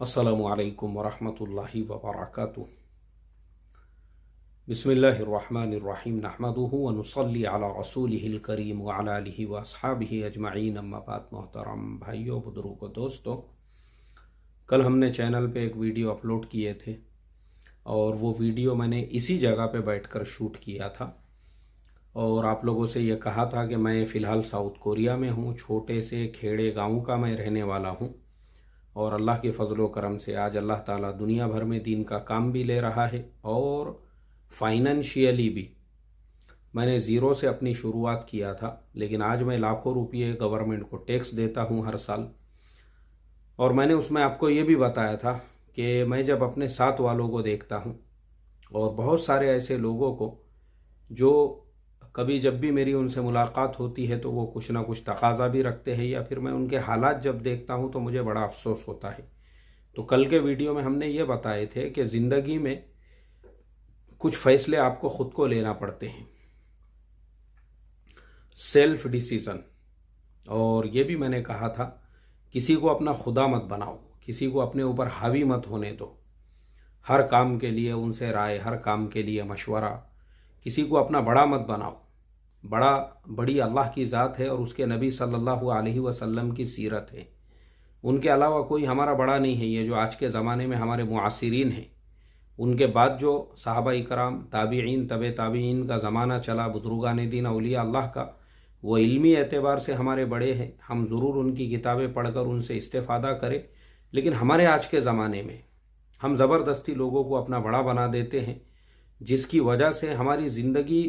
अस्सलामु अलैकुम वरहमतुल्लाहि वबरकातुहू। बिस्मिल्लाहिर्रहमानिर्रहीम नहमदुहु व नुसल्ली अला रसूलिहिल करीम व अला आलिहि व अस्हाबिहि अजमईन। अम्मा बाद, मोहतरम भाइयों, बुजुर्गों, दोस्तों, कल हमने चैनल पे एक वीडियो अपलोड किए थे और वो वीडियो मैंने इसी जगह पे बैठकर शूट किया था और आप लोगों से ये कहा था कि मैं फ़िलहाल साउथ कोरिया में हूँ। छोटे से खेड़े गाँव का मैं रहने वाला हूँ और अल्लाह के फजलो करम से आज अल्लाह ताला दुनिया भर में दीन का काम भी ले रहा है और फाइनेंशियली भी। मैंने ज़ीरो से अपनी शुरुआत किया था, लेकिन आज मैं लाखों रुपये गवर्नमेंट को टैक्स देता हूँ हर साल। और मैंने उसमें आपको ये भी बताया था कि मैं जब अपने साथ वालों को देखता हूँ और बहुत सारे ऐसे लोगों को जो कभी जब भी मेरी उनसे मुलाकात होती है तो वो कुछ ना कुछ तकाजा भी रखते हैं, या फिर मैं उनके हालात जब देखता हूँ तो मुझे बड़ा अफसोस होता है। तो कल के वीडियो में हमने ये बताए थे कि ज़िंदगी में कुछ फैसले आपको ख़ुद को लेना पड़ते हैं, सेल्फ डिसीज़न। और ये भी मैंने कहा था, किसी को अपना खुदा मत बनाओ, किसी को अपने ऊपर हावी मत होने दो। हर काम के लिए उनसे राय, हर काम के लिए मशवरा। किसी को अपना बड़ा मत बनाओ। बड़ी अल्लाह की ज़ात है और उसके नबी सल्लल्लाहु अलैहि वसल्लम की सीरत है। उनके अलावा कोई हमारा बड़ा नहीं है। ये जो आज के ज़माने में हमारे मुआसिरीन हैं, उनके बाद जो सहाबा इकराम, ताबीईन, तबे ताबीईन का ज़माना चला, बुज़ुर्गान दीन, औलिया अल्लाह का, वो इल्मी एतबार से हमारे बड़े हैं। हम ज़रूर उनकी किताबें पढ़कर उनसे इस्तेफ़ादा करें। लेकिन हमारे आज के ज़माने में हम ज़बरदस्ती लोगों को अपना बड़ा बना देते हैं, जिसकी वजह से हमारी ज़िंदगी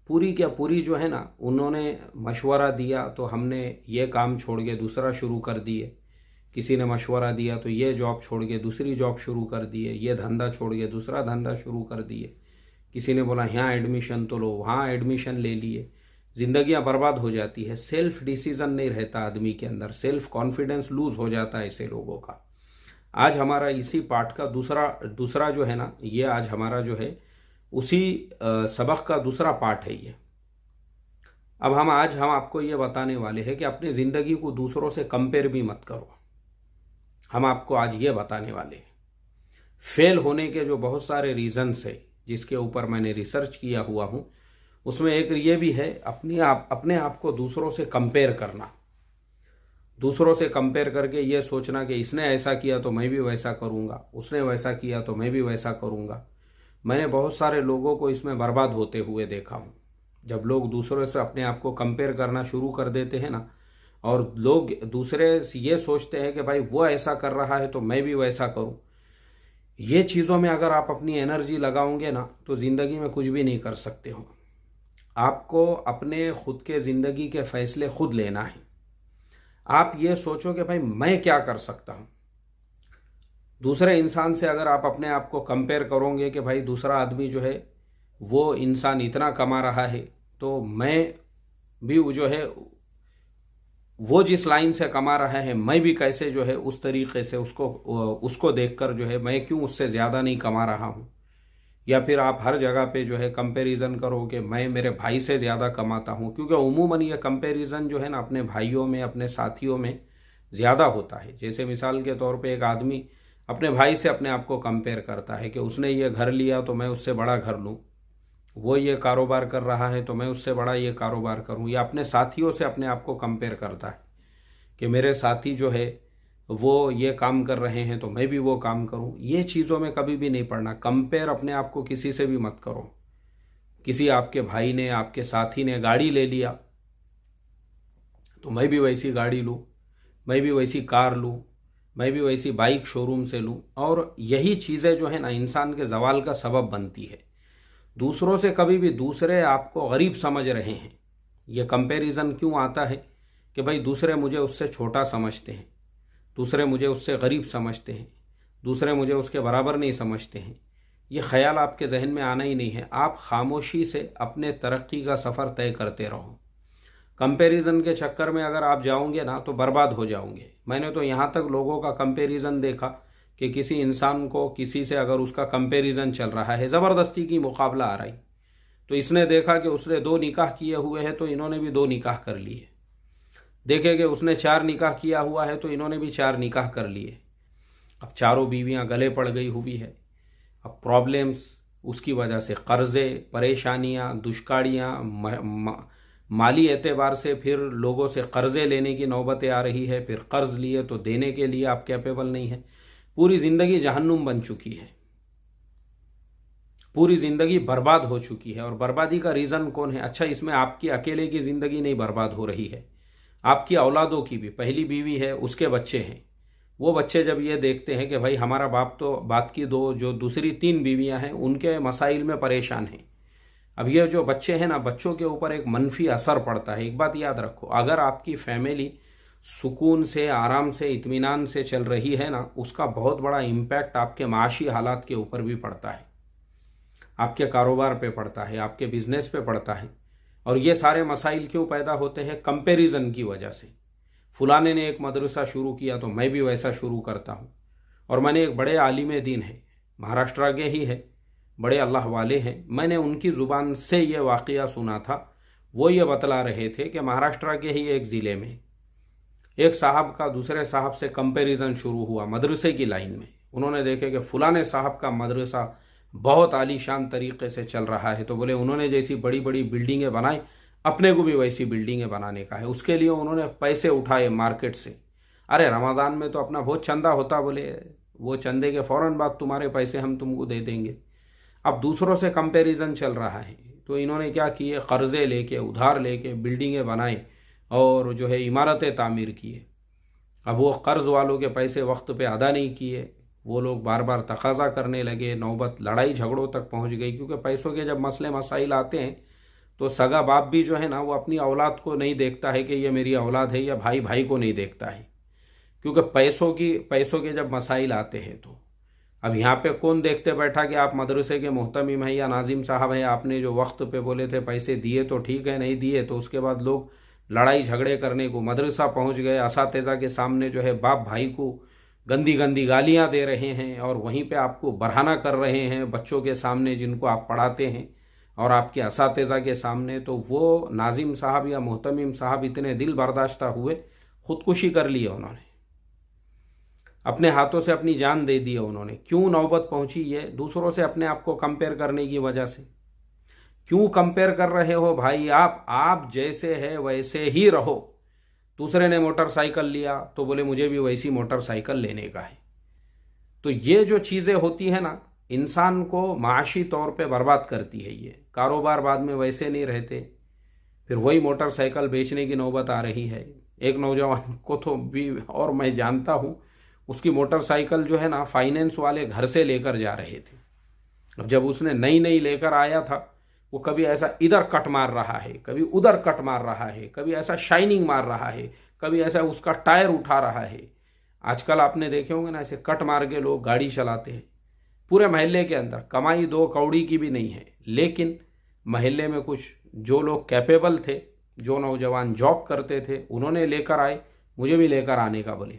पूरी क्या पूरी जो है ना, उन्होंने मशवरा दिया तो हमने ये काम छोड़ के दूसरा शुरू कर दिए। किसी ने मशवरा दिया तो ये जॉब छोड़ के दूसरी जॉब शुरू कर दिए, ये धंधा छोड़ के दूसरा धंधा शुरू कर दिए। किसी ने बोला यहाँ एडमिशन तो लो, वहाँ एडमिशन ले लिए। ज़िंदगियाँ बर्बाद हो जाती है। सेल्फ डिसीज़न नहीं रहता आदमी के अंदर, सेल्फ कॉन्फिडेंस लूज़ हो जाता है ऐसे लोगों का। आज हमारा इसी पार्ट का दूसरा जो है ना, ये आज हमारा जो है उसी सबक का दूसरा पार्ट है ये। अब हम आपको ये बताने वाले हैं कि अपनी ज़िंदगी को दूसरों से कंपेयर भी मत करो। हम आपको आज ये बताने वाले हैं फेल होने के जो बहुत सारे रीज़न्स है, जिसके ऊपर मैंने रिसर्च किया हुआ हूँ। उसमें एक ये भी है, अपने आप को दूसरों से कंपेयर करना। दूसरों से कंपेयर करके ये सोचना कि इसने ऐसा किया तो मैं भी वैसा करूँगा, उसने वैसा किया तो मैं भी वैसा करूँगा। मैंने बहुत सारे लोगों को इसमें बर्बाद होते हुए देखा हूँ। जब लोग दूसरों से अपने आप को कंपेयर करना शुरू कर देते हैं ना, और लोग दूसरे से ये सोचते हैं कि भाई वो ऐसा कर रहा है तो मैं भी वैसा करूँ, ये चीज़ों में अगर आप अपनी एनर्जी लगाओगे ना तो ज़िंदगी में कुछ भी नहीं कर सकते हो। आपको अपने खुद के ज़िंदगी के फ़ैसले खुद लेना है। आप ये सोचो कि भाई मैं क्या कर सकता हूँ। दूसरे इंसान से अगर आप अपने आप को कंपेयर करोगे कि भाई दूसरा आदमी जो है वो इंसान इतना कमा रहा है तो मैं भी जो है वो जिस लाइन से कमा रहा है मैं भी कैसे जो है उस तरीके से उसको देखकर जो है मैं क्यों उससे ज़्यादा नहीं कमा रहा हूँ। या फिर आप हर जगह पे जो है कंपैरिजन करो कि मैं मेरे भाई से ज़्यादा कमाता हूँ, क्योंकि उमूमन ये कंपैरिजन जो है ना अपने भाइयों में, अपने साथियों में ज़्यादा होता है। जैसे मिसाल के तौर पे एक आदमी अपने भाई से अपने आप को कंपेयर करता है कि उसने ये घर लिया तो मैं उससे बड़ा घर लूँ, वो ये कारोबार कर रहा है तो मैं उससे बड़ा ये कारोबार करूँ। या अपने साथियों से अपने आप को कंपेयर करता है कि मेरे साथी जो है वो ये काम कर रहे हैं तो मैं भी वो काम करूँ। ये चीज़ों में कभी भी नहीं पड़ना। कंपेयर अपने आप को किसी से भी मत करो। किसी आपके भाई ने, आपके साथी ने गाड़ी ले लिया तो मैं भी वैसी गाड़ी लूँ, मैं भी वैसी कार लूँ, मैं भी वैसी बाइक शोरूम से लूँ। और यही चीज़ें जो है ना इंसान के ज़वाल का सबब बनती है। दूसरों से कभी भी दूसरे आपको गरीब समझ रहे हैं। ये कंपैरिजन क्यों आता है कि भाई दूसरे मुझे उससे छोटा समझते हैं, दूसरे मुझे उससे गरीब समझते हैं, दूसरे मुझे उसके बराबर नहीं समझते हैं। ये ख्याल आपके जहन में आना ही नहीं है। आप खामोशी से अपने तरक्की का सफ़र तय करते रहो। कंपैरिजन के चक्कर में अगर आप जाओगे ना तो बर्बाद हो जाओगे। मैंने तो यहाँ तक लोगों का कंपैरिजन देखा कि किसी इंसान को किसी से अगर उसका कंपैरिजन चल रहा है, ज़बरदस्ती की मुकाबला आ रही, तो इसने देखा कि उसने 2 निकाह किए हुए हैं तो इन्होंने भी 2 निकाह कर लिए। देखे कि उसने 4 निकाह किया हुआ है तो इन्होंने भी 4 निकाह कर लिए। अब चारों बीवियां गले पड़ गई हुई है। अब प्रॉब्लम्स, उसकी वजह से कर्जे, परेशानियां, दुष्कारियां, माली एतबार से फिर लोगों से कर्जे लेने की नौबतें आ रही है। फिर कर्ज लिए तो देने के लिए आप कैपेबल नहीं है। पूरी जिंदगी जहन्नुम बन चुकी है, पूरी जिंदगी बर्बाद हो चुकी है। और बर्बादी का रीजन कौन है? अच्छा, इसमें आपकी अकेले की जिंदगी नहीं बर्बाद हो रही है, आपकी औलादों की भी। पहली बीवी है, उसके बच्चे हैं। वो बच्चे जब ये देखते हैं कि भाई हमारा बाप तो बात की दो जो दूसरी 3 बीवियां हैं उनके मसाइल में परेशान हैं। अब ये जो बच्चे हैं ना, बच्चों के ऊपर एक मनफी असर पड़ता है। एक बात याद रखो, अगर आपकी फैमिली सुकून से, आराम से, इत्मीनान से चल रही है ना, उसका बहुत बड़ा इम्पैक्ट आपके माशी हालात के ऊपर भी पड़ता है, आपके कारोबार पे पड़ता है, आपके बिजनेस पे पड़ता है। और ये सारे मसाइल क्यों पैदा होते हैं? कंपैरिजन की वजह से। फुलाने ने एक मदरसा शुरू किया तो मैं भी वैसा शुरू करता हूँ। और मैंने एक बड़े आलिम दीन है, महाराष्ट्र के ही है, बड़े अल्लाह वाले हैं, मैंने उनकी ज़ुबान से ये वाक़या सुना था। वो ये बतला रहे थे कि महाराष्ट्र के ही एक ज़िले में एक साहब का दूसरे साहब से कंपैरिजन शुरू हुआ मदरसे की लाइन में। उन्होंने देखे कि फुलाने साहब का मदरसा बहुत आलीशान तरीके से चल रहा है, तो बोले उन्होंने जैसी बड़ी बड़ी बिल्डिंगें बनाई, अपने को भी वैसी बिल्डिंगें बनाने का है। उसके लिए उन्होंने पैसे उठाए मार्केट से। अरे रमज़ान में तो अपना बहुत चंदा होता, बोले वो चंदे के फ़ौरन बाद तुम्हारे पैसे हम तुमको दे देंगे। अब दूसरों से कंपैरिजन चल रहा है, तो इन्होंने क्या किए, कर्जे लेके, उधार लेके बिल्डिंगें बनाए और जो है इमारतें तामीर किए। अब वो कर्ज वालों के पैसे वक्त पे अदा नहीं किए, वो लोग बार बार तकाजा करने लगे, नौबत लड़ाई झगड़ों तक पहुंच गई। क्योंकि पैसों के जब मसले मसाइल आते हैं तो सगा बाप भी जो है ना, वो अपनी औलाद को नहीं देखता है कि ये मेरी औलाद है, या भाई भाई को नहीं देखता है। क्योंकि पैसों के जब मसाइल आते हैं तो अब यहाँ पे कौन देखते बैठा कि आप मदरसे के मोहतमिम हैं या नाजिम साहब हैं, आपने जो वक्त पे बोले थे पैसे दिए तो ठीक है, नहीं दिए तो उसके बाद लोग लड़ाई झगड़े करने को मदरसा पहुँच गए। असातिज़ा के सामने जो है बाप भाई को गंदी गंदी गालियाँ दे रहे हैं और वहीं पे आपको बरहाना कर रहे हैं बच्चों के सामने जिनको आप पढ़ाते हैं और आपके असातिज़ा के सामने। तो वो नाजिम साहब या मोहतमिम साहब इतने दिल बर्दाश्ता हुए, खुदकुशी कर लिए उन्होंने, अपने हाथों से अपनी जान दे दी उन्होंने। क्यों नौबत पहुंची? ये दूसरों से अपने आप को कंपेयर करने की वजह से। क्यों कंपेयर कर रहे हो भाई? आप जैसे है वैसे ही रहो। दूसरे ने मोटरसाइकिल लिया तो बोले मुझे भी वैसी मोटरसाइकिल लेने का है। तो ये जो चीज़ें होती है ना, इंसान को माशी तौर पे बर्बाद करती है। ये कारोबार बाद में वैसे नहीं रहते, फिर वही मोटरसाइकिल बेचने की नौबत आ रही है। एक नौजवान को तो भी, और मैं जानता हूँ, उसकी मोटरसाइकिल जो है ना फाइनेंस वाले घर से लेकर जा रहे थे। अब जब उसने नई नई लेकर आया था, वो कभी ऐसा इधर कट मार रहा है, कभी उधर कट मार रहा है, कभी ऐसा शाइनिंग मार रहा है, कभी ऐसा उसका टायर उठा रहा है। आजकल आपने देखे होंगे ना, ऐसे कट मार के लोग गाड़ी चलाते हैं पूरे मोहल्ले के अंदर। कमाई 2 कौड़ी की भी नहीं है, लेकिन मोहल्ले में कुछ जो लोग कैपेबल थे, जो नौजवान जॉब करते थे, उन्होंने लेकर आए, मुझे भी लेकर आने का बोले।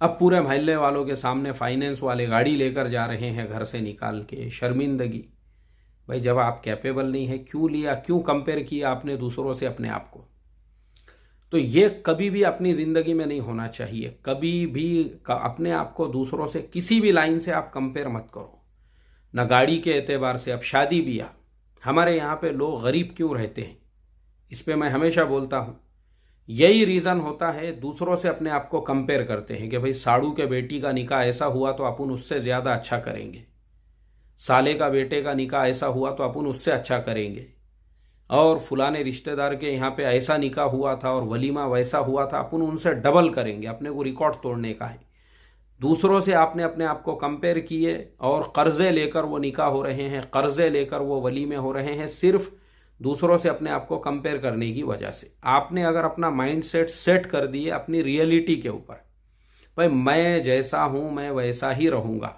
अब पूरे मोहल्ले वालों के सामने फाइनेंस वाले गाड़ी लेकर जा रहे हैं घर से निकाल के। शर्मिंदगी। भाई जब आप कैपेबल नहीं है, क्यों लिया? क्यों कंपेयर किया आपने दूसरों से अपने आप को? तो ये कभी भी अपनी ज़िंदगी में नहीं होना चाहिए। कभी भी अपने आप को दूसरों से किसी भी लाइन से आप कंपेयर मत करो, ना गाड़ी के एतबार से। अब शादी ब्याह, हमारे यहाँ पे लोग गरीब क्यों रहते हैं, इस पे मैं हमेशा बोलता हूँ। यही रीज़न होता है, दूसरों से अपने आप को कंपेयर करते हैं कि भाई साड़ू के बेटी का निकाह ऐसा हुआ तो अपन उससे ज़्यादा अच्छा करेंगे, साले का बेटे का निकाह ऐसा हुआ तो अपन उससे अच्छा करेंगे, और फुलाने रिश्तेदार के यहाँ पे ऐसा निकाह हुआ था और वलीमा वैसा हुआ था, अपन उनसे डबल करेंगे। अपने को रिकॉर्ड तोड़ने का है। दूसरों से आपने अपने आप को कंपेयर किए और कर्जे लेकर वो निकाह हो रहे हैं, कर्जे लेकर वो वलीमे हो रहे हैं, सिर्फ दूसरों से अपने आप को कंपेयर करने की वजह से। आपने अगर अपना माइंड सेट कर दिए अपनी रियलिटी के ऊपर, भाई मैं जैसा हूं मैं वैसा ही रहूंगा,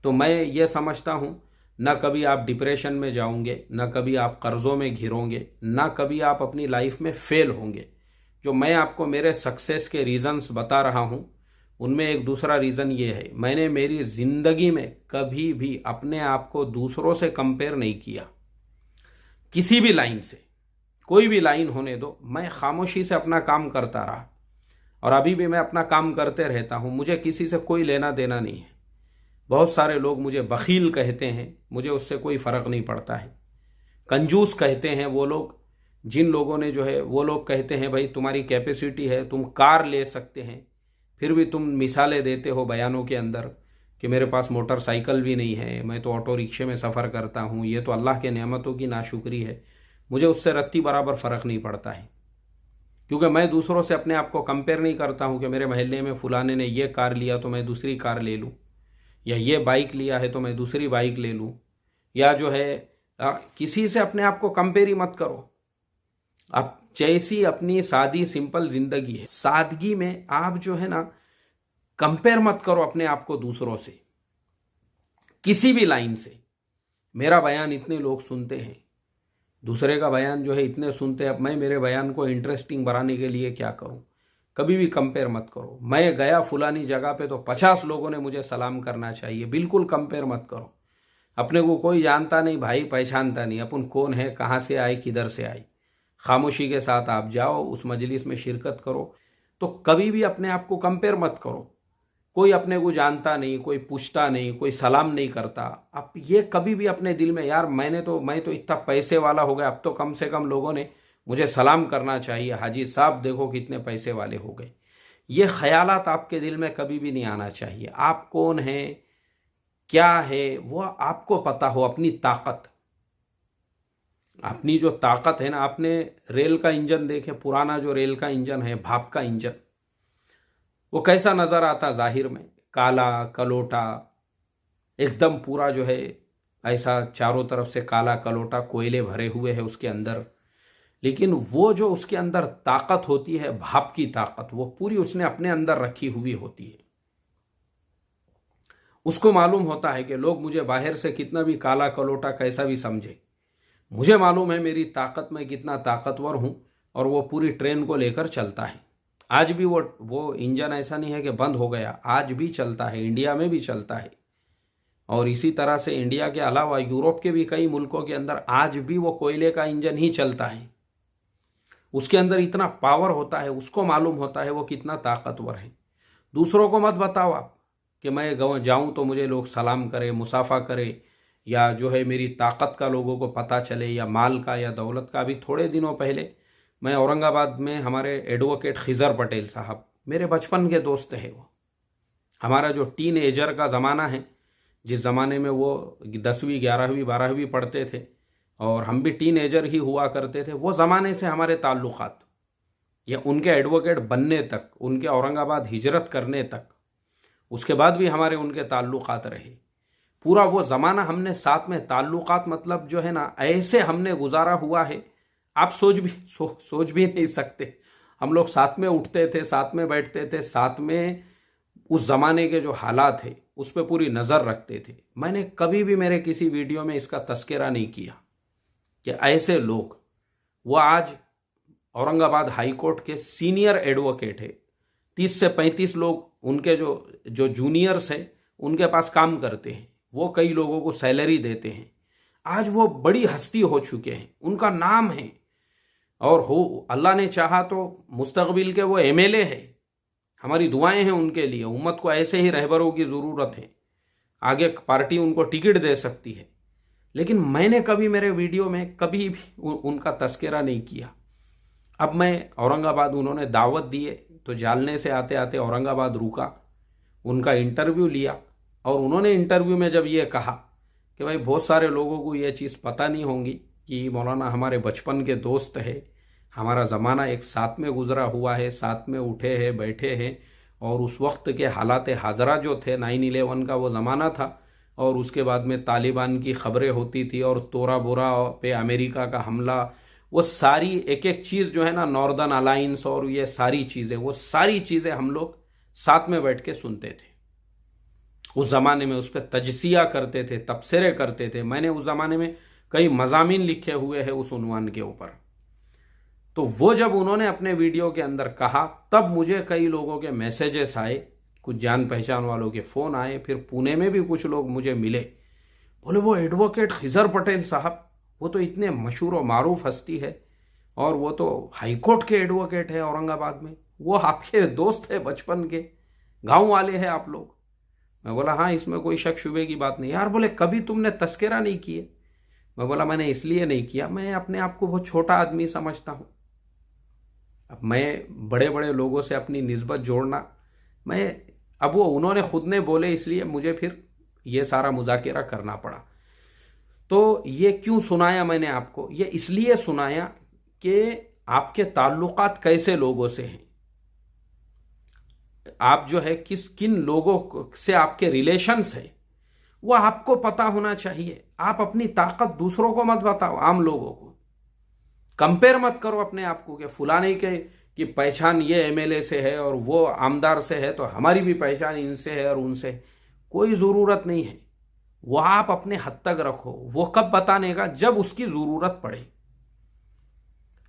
तो मैं ये समझता हूं ना कभी आप डिप्रेशन में जाओगे, ना कभी आप कर्जों में घिरोगे, ना कभी आप अपनी लाइफ में फेल होंगे। जो मैं आपको मेरे सक्सेस के रीजंस बता रहा हूं, उनमें एक दूसरा रीज़न ये है, मैंने मेरी ज़िंदगी में कभी भी अपने आप को दूसरों से कंपेयर नहीं किया। किसी भी लाइन से, कोई भी लाइन होने दो, मैं खामोशी से अपना काम करता रहा। और अभी भी मैं अपना काम करते रहता हूँ, मुझे किसी से कोई लेना देना नहीं है। बहुत सारे लोग मुझे बखील कहते हैं, मुझे उससे कोई फ़र्क नहीं पड़ता है। कंजूस कहते हैं वो लोग, जिन लोगों ने जो है वो लोग कहते हैं भाई तुम्हारी कैपेसिटी है, तुम कार ले सकते हैं, फिर भी तुम मिसालें देते हो बयानों के अंदर कि मेरे पास मोटरसाइकिल भी नहीं है, मैं तो ऑटो रिक्शे में सफ़र करता हूँ, ये तो अल्लाह के नेमतों की नाशुक्री है। मुझे उससे रत्ती बराबर फ़र्क नहीं पड़ता है, क्योंकि मैं दूसरों से अपने आप को कंपेयर नहीं करता हूँ कि मेरे मोहल्ले में फलाने ने ये कार लिया तो मैं दूसरी कार ले लूँ, या ये बाइक लिया है तो मैं दूसरी बाइक ले लूँ, या जो है किसी से अपने आप को कंपेयर ही मत करो। अब जैसी अपनी सादी सिंपल जिंदगी है, सादगी में आप जो है ना कंपेयर मत करो अपने आप को दूसरों से किसी भी लाइन से। मेरा बयान इतने लोग सुनते हैं, दूसरे का बयान जो है इतने सुनते हैं, अब मैं मेरे बयान को इंटरेस्टिंग बनाने के लिए क्या करूं। कभी भी कंपेयर मत करो। मैं गया फुलानी जगह पे तो 50 लोगों ने मुझे सलाम करना चाहिए, बिल्कुल कंपेयर मत करो। अपने को कोई जानता नहीं भाई, पहचानता नहीं, अपन कौन है, कहाँ से आए, किधर से आए। खामोशी के साथ आप जाओ, उस मजलिस में शिरकत करो, तो कभी भी अपने आप को कंपेयर मत करो। कोई अपने को जानता नहीं, कोई पूछता नहीं, कोई सलाम नहीं करता। अब ये कभी भी अपने दिल में, यार मैं तो इतना पैसे वाला हो गया, अब तो कम से कम लोगों ने मुझे सलाम करना चाहिए, हाजी साहब देखो कितने पैसे वाले हो गए। ये ख्यालात आपके दिल में कभी भी नहीं आना चाहिए। आप कौन हैं, क्या है, वो आपको पता हो। अपनी ताकत, अपनी जो ताकत है ना, आपने रेल का इंजन देखे, पुराना जो रेल का इंजन है, भाप का इंजन, वो कैसा नजर आता जाहिर में, काला कलोटा एकदम पूरा जो है ऐसा चारों तरफ से काला कलोटा, कोयले भरे हुए है उसके अंदर। लेकिन वो जो उसके अंदर ताकत होती है, भाप की ताकत, वो पूरी उसने अपने अंदर रखी हुई होती है। उसको मालूम होता है कि लोग मुझे बाहर से कितना भी काला कलोटा कैसा भी समझे, मुझे मालूम है मेरी ताकत में कितना ताकतवर हूं, और वो पूरी ट्रेन को लेकर चलता है। आज भी वो इंजन ऐसा नहीं है कि बंद हो गया, आज भी चलता है, इंडिया में भी चलता है। और इसी तरह से इंडिया के अलावा यूरोप के भी कई मुल्कों के अंदर आज भी वो कोयले का इंजन ही चलता है। उसके अंदर इतना पावर होता है, उसको मालूम होता है वो कितना ताकतवर है। दूसरों को मत बताओ आप कि मैं जाऊं तो मुझे लोग सलाम करें, मुसाफा करें, या जो है मेरी ताकत का लोगों को पता चले, या माल का या दौलत का। अभी थोड़े दिनों पहले मैं औरंगाबाद में, हमारे एडवोकेट खिजर पटेल साहब, मेरे बचपन के दोस्त हैं वो। हमारा जो टीन एजर का ज़माना है, जिस ज़माने में वो 10वीं 11वीं 12वीं पढ़ते थे और हम भी टीन एजर ही हुआ करते थे, वो ज़माने से हमारे ताल्लुक़ात, या उनके एडवोकेट बनने तक, उनके औरंगाबाद हिजरत करने तक, उसके बाद भी हमारे उनके ताल्लुक़ात रहे। पूरा वो ज़माना हमने साथ में, ताल्लुक़ात मतलब जो है ना, ऐसे हमने गुजारा हुआ है, आप सोच भी नहीं सकते। हम लोग साथ में उठते थे, साथ में बैठते थे, साथ में उस ज़माने के जो हालात थे उस पर पूरी नज़र रखते थे। मैंने कभी भी मेरे किसी वीडियो में इसका तस्करा नहीं किया कि ऐसे लोग, वो आज औरंगाबाद हाई कोर्ट के सीनियर एडवोकेट है। 30 से 35 लोग उनके जो जूनियर्स हैं उनके पास काम करते हैं, वो कई लोगों को सैलरी देते हैं। आज वो बड़ी हस्ती हो चुके हैं, उनका नाम है, और हो अल्लाह ने चाहा तो मुस्तकबिल के वो एमएलए है। हमारी दुआएं हैं उनके लिए। उम्मत को ऐसे ही रहबरों की ज़रूरत है, आगे पार्टी उनको टिकट दे सकती है। लेकिन मैंने कभी मेरे वीडियो में कभी भी उनका तस्करा नहीं किया। अब मैं औरंगाबाद, उन्होंने दावत दिए तो जालने से आते आते औरंगाबाद रुका, उनका इंटरव्यू लिया, और उन्होंने इंटरव्यू में जब ये कहा कि भाई बहुत सारे लोगों को ये चीज़ पता नहीं होंगी कि मौलाना हमारे बचपन के दोस्त है, हमारा ज़माना एक साथ में गुजरा हुआ है, साथ में उठे हैं, बैठे हैं, और उस वक्त के हालात हाजरा जो थे, 9/11 का वो ज़माना था, और उसके बाद में तालिबान की खबरें होती थी, और तोरा बोरा पे अमेरिका का हमला, वो सारी एक एक चीज़ जो है ना, नॉर्दर्न अलायंस और ये सारी चीज़ें, वो सारी चीज़ें हम लोग साथ में बैठ के सुनते थे। उस ज़माने में उस पर तजसिया करते थे, तबसरे करते थे। मैंने उस ज़माने में कई मज़ामीन लिखे हुए हैं उस उन्वान के ऊपर। तो वो जब उन्होंने अपने वीडियो के अंदर कहा, तब मुझे कई लोगों के मैसेजेस आए, कुछ जान पहचान वालों के फ़ोन आए, फिर पुणे में भी कुछ लोग मुझे मिले, बोले वो एडवोकेट खिजर पटेल साहब, वो तो इतने मशहूर और मारूफ हस्ती है, और वो तो हाई कोर्ट के एडवोकेट है औरंगाबाद में, वो आपके दोस्त है बचपन के, गांव वाले हैं आप लोग। मैं बोला हाँ, इसमें कोई शक शुबे की बात नहीं। यार बोले कभी तुमने तस्करा नहीं किए? मैं बोला मैंने इसलिए नहीं किया, मैं अपने आप को बहुत छोटा आदमी समझता हूँ। अब मैं बड़े बड़े लोगों से अपनी निस्बत जोड़ना, अब वो उन्होंने खुद ने बोले इसलिए मुझे फिर ये सारा मुज़ाकिरा करना पड़ा। तो ये क्यों सुनाया मैंने आपको? ये इसलिए सुनाया कि आपके ताल्लुकात कैसे लोगों से हैं, आप जो है किन लोगों से आपके रिलेशंस है, वो आपको पता होना चाहिए। आप अपनी ताकत दूसरों को मत बताओ, आम लोगों को कंपेयर मत करो अपने आप को कि फुलाने के की पहचान ये एमएलए से है और वो आमदार से है तो हमारी भी पहचान इनसे है और उनसे। कोई ज़रूरत नहीं है, वो आप अपने हद तक रखो। वो कब बताने का? जब उसकी ज़रूरत पड़े।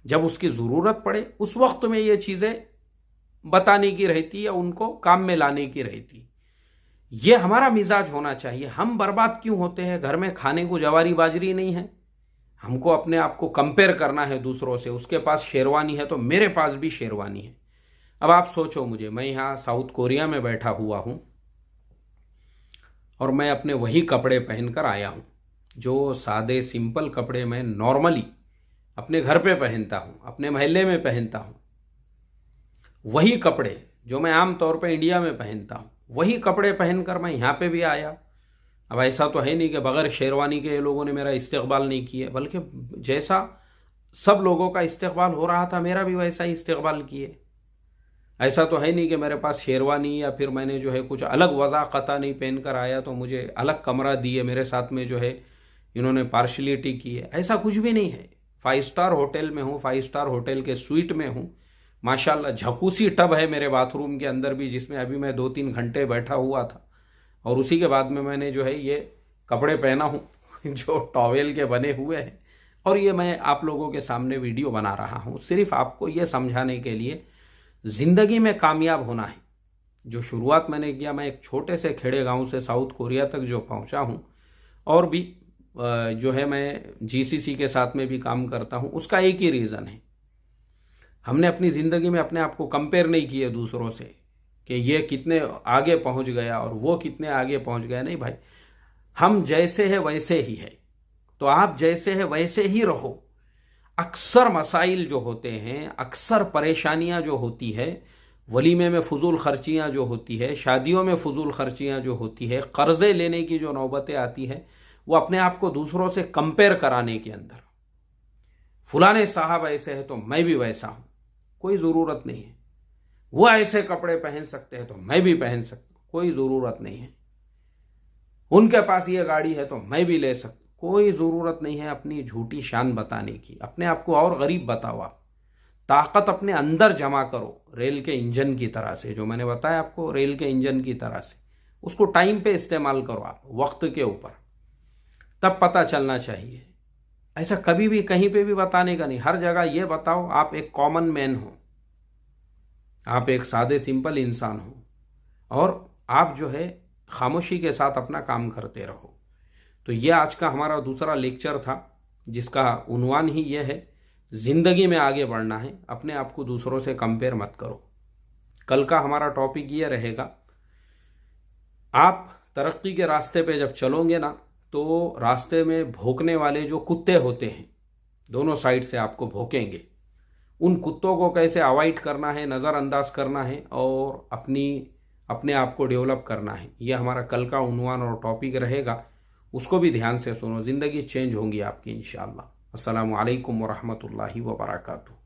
जब उसकी ज़रूरत पड़े उस वक्त में ये चीज़ें बताने की रहती या उनको काम में लाने की रहती। ये हमारा मिजाज होना चाहिए। हम बर्बाद क्यों होते हैं? घर में खाने को जवारी बाजरी नहीं है, हमको अपने आप को कंपेयर करना है दूसरों से। उसके पास शेरवानी है तो मेरे पास भी शेरवानी है। अब आप सोचो, मैं यहाँ साउथ कोरिया में बैठा हुआ हूँ और मैं अपने वही कपड़े पहनकर आया हूँ जो सादे सिंपल कपड़े मैं नॉर्मली अपने घर पे पहनता हूँ, अपने मोहल्ले में पहनता हूँ। वही कपड़े जो मैं आम तौर पे इंडिया में पहनता हूँ, वही कपड़े पहनकर मैं यहाँ पे भी आया। अब ऐसा तो है नहीं कि बगैर शेरवानी के ये लोगों ने मेरा इस्तकबाल नहीं किया, बल्कि जैसा सब लोगों का इस्तकबाल हो रहा था मेरा भी वैसा ही इस्तकबाल किए। ऐसा तो है नहीं कि मेरे पास शेरवानी या फिर मैंने जो है कुछ अलग वज़ाक़ता नहीं पहन कर आया तो मुझे अलग कमरा दिए, मेरे साथ में जो है इन्होंने पार्शलिटी की है। ऐसा कुछ भी नहीं है। 5 स्टार होटल में हूँ, 5 स्टार होटल के स्वीट में हूँ। माशाल्लाह झकूसी टब है मेरे बाथरूम के अंदर भी, जिसमें अभी मैं 2-3 घंटे बैठा हुआ था। और उसी के बाद में मैंने जो है ये कपड़े पहना हूँ जो टॉवेल के बने हुए हैं, और ये मैं आप लोगों के सामने वीडियो बना रहा हूँ सिर्फ आपको ये समझाने के लिए ज़िंदगी में कामयाब होना है। जो शुरुआत मैंने किया, मैं एक छोटे से खेड़े गांव से साउथ कोरिया तक जो पहुंचा हूँ, और भी जो है मैं जीसीसी के साथ में भी काम करता हूँ, उसका एक ही रीज़न है। हमने अपनी ज़िंदगी में अपने आप को कंपेयर नहीं किए दूसरों से कि ये कितने आगे पहुंच गया और वो कितने आगे पहुंच गया। नहीं भाई, हम जैसे हैं वैसे ही है, तो आप जैसे हैं वैसे ही रहो। अक्सर मसाइल जो होते हैं, अक्सर परेशानियां जो होती है, वलीमे में फजूल खर्चियां जो होती है, शादियों में फजूल खर्चियां जो होती है, कर्जे लेने की जो नौबतें आती है, वो अपने आप को दूसरों से कंपेयर कराने के अंदर। फुलाने साहब ऐसे है तो मैं भी वैसा हूं, कोई ज़रूरत नहीं है। वो ऐसे कपड़े पहन सकते हैं तो मैं भी पहन सकता हूं, कोई ज़रूरत नहीं है। उनके पास ये गाड़ी है तो मैं भी ले सकता, कोई ज़रूरत नहीं है अपनी झूठी शान बताने की। अपने आप को और गरीब बताओ। आप ताकत अपने अंदर जमा करो, रेल के इंजन की तरह से, जो मैंने बताया आपको, रेल के इंजन की तरह से। उसको टाइम पे इस्तेमाल करो आप, वक्त के ऊपर, तब पता चलना चाहिए। ऐसा कभी भी कहीं पे भी बताने का नहीं। हर जगह ये बताओ आप एक कॉमन मैन हो, आप एक सादे सिंपल इंसान हो, और आप जो है खामोशी के साथ अपना काम करते रहो। तो ये आज का हमारा दूसरा लेक्चर था, जिसका उन्वान ही यह है, ज़िंदगी में आगे बढ़ना है, अपने आप को दूसरों से कंपेयर मत करो। कल का हमारा टॉपिक ये रहेगा, आप तरक्की के रास्ते पे जब चलोगे ना, तो रास्ते में भौंकने वाले जो कुत्ते होते हैं, दोनों साइड से आपको भौंकेंगे, उन कुत्तों को कैसे अवॉइड करना है, नज़रअंदाज करना है और अपने आप को डेवलप करना है, यह हमारा कल का उन्वान और टॉपिक रहेगा। उसको भी ध्यान से सुनो, ज़िंदगी चेंज होंगी आपकी इंशाअल्लाह। अस्सलामु अलैकुम वरहमतुल्लाहि वबरकातुहू।